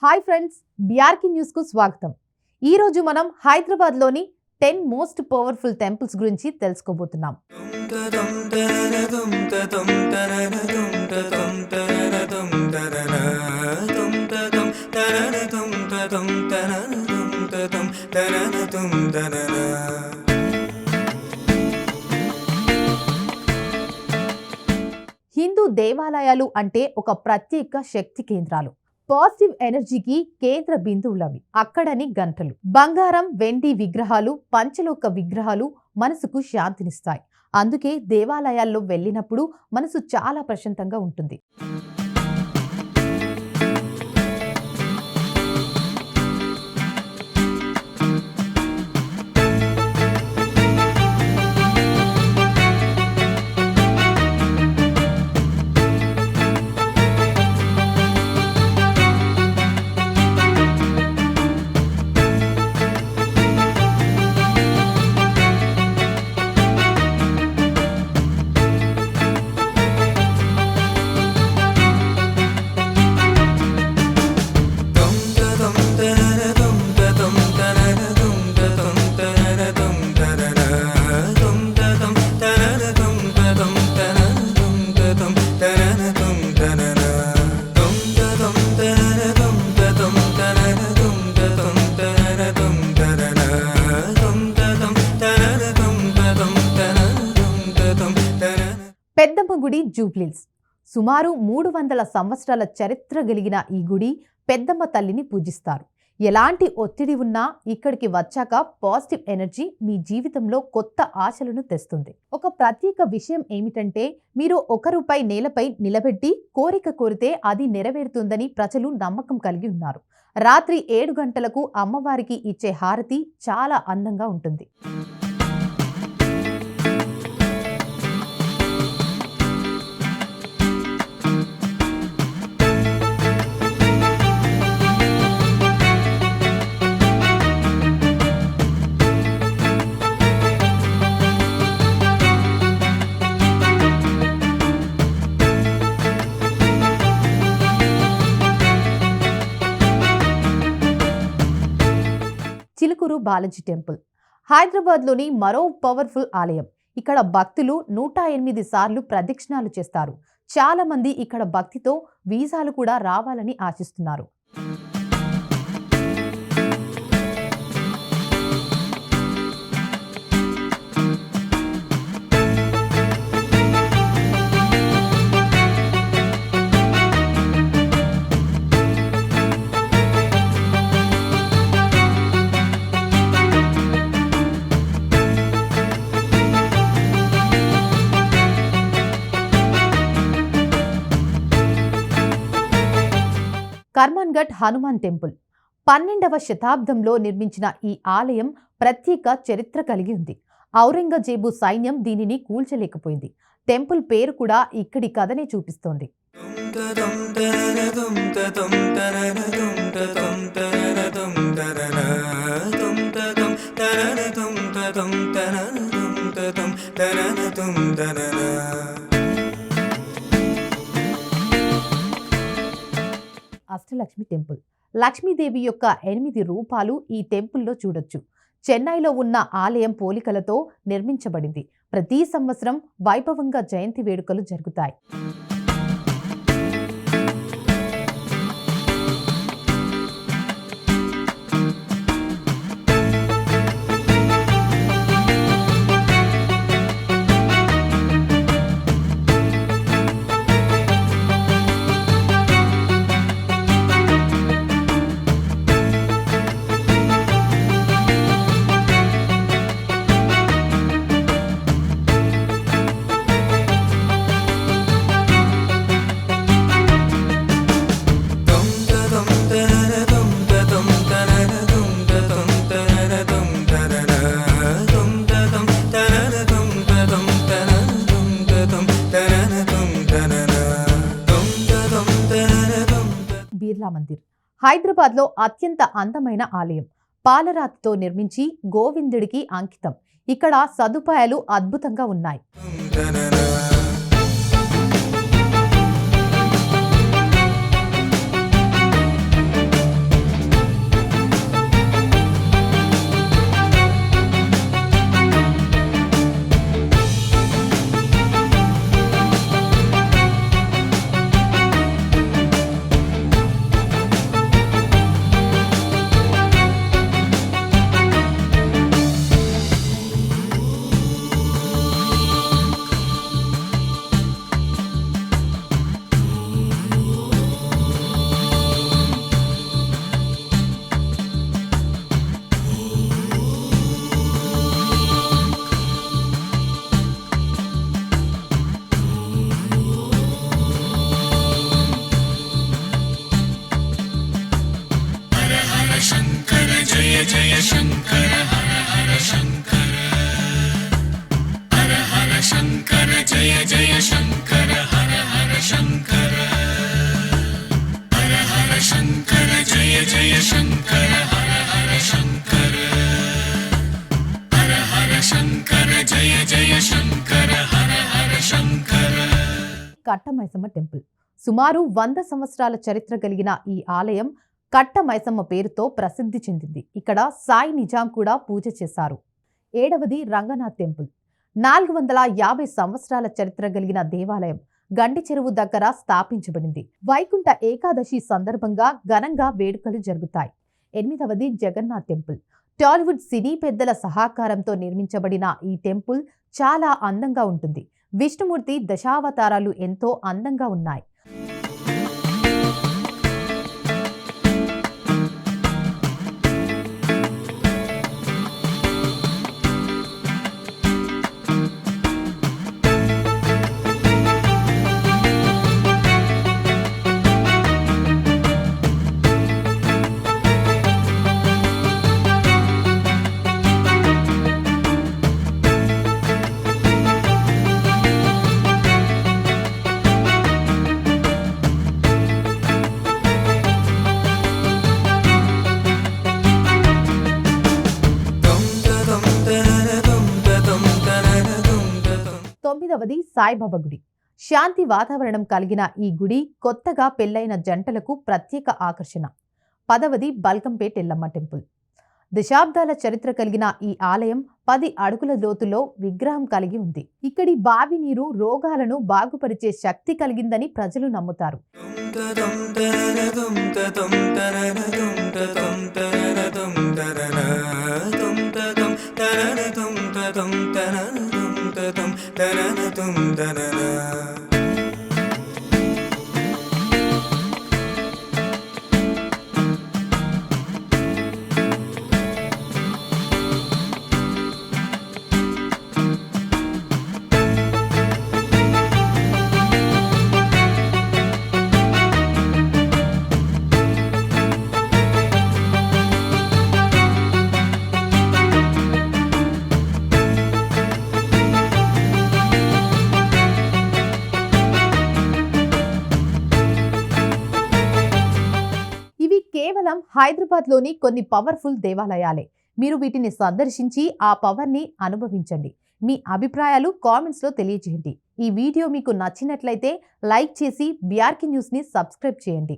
Hi friends, BRK news కు స్వాగతం. ఈ రోజు మనం హైదరాబాద్ లోని 10 మోస్ట్ పవర్ఫుల్ టెంపుల్స్ గురించి తెలుసుకోబోతున్నాం. హిందూ దేవాలయాలు అంటే ఒక ప్రత్యేక శక్తి కేంద్రాలు. పాజిటివ్ ఎనర్జీకి కేంద్ర బిందువులవి. అక్కడని గంటలు, బంగారం, వెండి విగ్రహాలు, పంచలోక విగ్రహాలు మనసుకు శాంతినిస్తాయి. అందుకే దేవాలయాల్లో వెళ్ళినప్పుడు మనసు చాలా ప్రశాంతంగా ఉంటుంది. పెద్దమ్మ గుడి జూబ్లీహిల్స్. సుమారు 300 సంవత్సరాల చరిత్ర కలిగిన ఈ గుడి పెద్దమ్మ తల్లిని పూజిస్తారు. ఎలాంటి ఒత్తిడి ఉన్నా ఇక్కడికి వచ్చాక పాజిటివ్ ఎనర్జీ మీ జీవితంలో కొత్త ఆశలను తెస్తుంది. ఒక ప్రత్యేక విషయం ఏమిటంటే, మీరు ₹1 నేలపై నిలబెట్టి కోరిక కోరితే అది నెరవేరుతుందని ప్రజలు నమ్మకం కలిగి ఉన్నారు. రాత్రి 7 గంటలకు అమ్మవారికి ఇచ్చే హారతి చాలా అందంగా ఉంటుంది. చిలుకూరు బాలాజీ టెంపుల్ హైదరాబాద్లోని మరో పవర్ఫుల్ ఆలయం. ఇక్కడ భక్తులు 108 సార్లు ప్రదక్షిణాలు చేస్తారు. చాలా మంది ఇక్కడ భక్తితో వీసాలు కూడా రావాలని ఆశిస్తున్నారు. కర్మన్ఘట్ హనుమాన్ టెంపుల్ 12వ శతాబ్దంలో నిర్మించిన ఈ ఆలయం ప్రత్యేక చరిత్ర కలిగి ఉంది. ఔరంగజేబు సైన్యం దీనిని కూల్చలేకపోయింది. టెంపుల్ పేరు కూడా ఇక్కడి కథనే చూపిస్తోంది. అష్టలక్ష్మి టెంపుల్. లక్ష్మీదేవి యొక్క 8 రూపాలు ఈ టెంపుల్లో చూడొచ్చు. చెన్నైలో ఉన్న ఆలయం పోలికలతో నిర్మించబడింది. ప్రతి సంవత్సరం వైభవంగా జయంతి వేడుకలు జరుగుతాయి. బిర్లా మందిర్ హైదరాబాద్లో అత్యంత అందమైన ఆలయం. పాలరాతితో నిర్మించి గోవిందుడికి అంకితం. ఇక్కడ సదుపాయాలు అద్భుతంగా ఉన్నాయి. జయ శంకర హర హర శంకర హర హర శంకర జయ జయ శంకర హర హర శంకర హర హర శంకర జయ జయ శంకర హర హర శంకర హర హర శంకర జయ జయ శంకర హర హర శంకర. కట్టమైసమ్మ టెంపుల్ సుమారు 100 సంవత్సరాల చరిత్ర కలిగిన ఈ ఆలయం కట్టమైసమ్మ పేరుతో ప్రసిద్ధి చెందింది. ఇక్కడ సాయి నిజాం కూడా పూజ చేశారు. 7వది రంగనాథ్ టెంపుల్ 450 సంవత్సరాల చరిత్ర కలిగిన దేవాలయం గండి చెరువు దగ్గర స్థాపించబడింది. వైకుంఠ ఏకాదశి సందర్భంగా ఘనంగా వేడుకలు జరుగుతాయి. 8వది జగన్నాథ్ టెంపుల్ టాలీవుడ్ సినీ పెద్దల సహకారంతో నిర్మించబడిన ఈ టెంపుల్ చాలా అందంగా ఉంటుంది. విష్ణుమూర్తి దశావతారాలు ఎంతో అందంగా ఉన్నాయి. తొమ్మిదవది సాయిబాబా గుడి శాంతి వాతావరణం కలిగిన ఈ గుడి కొత్తగా పెళ్లైన జంటలకు ప్రత్యేక ఆకర్షణ. 10వది బల్కంపేట్ ఎల్లమ్మ టెంపుల్ దశాబ్దాల చరిత్ర కలిగిన ఈ ఆలయం 10 అడుగుల లోతులో విగ్రహం కలిగి ఉంది. ఇక్కడి బావి నీరు రోగాలను బాగుపరిచే శక్తి కలిగిందని ప్రజలు నమ్ముతారు. కేవలం హైదరాబాద్లోని కొన్ని పవర్ఫుల్ దేవాలయాలే. మీరు వీటిని సందర్శించి ఆ పవర్ని అనుభవించండి. మీ అభిప్రాయాలు కామెంట్స్లో తెలియజేయండి. ఈ వీడియో మీకు నచ్చినట్లయితే లైక్ చేసి బీఆర్కే న్యూస్ని సబ్స్క్రైబ్ చేయండి.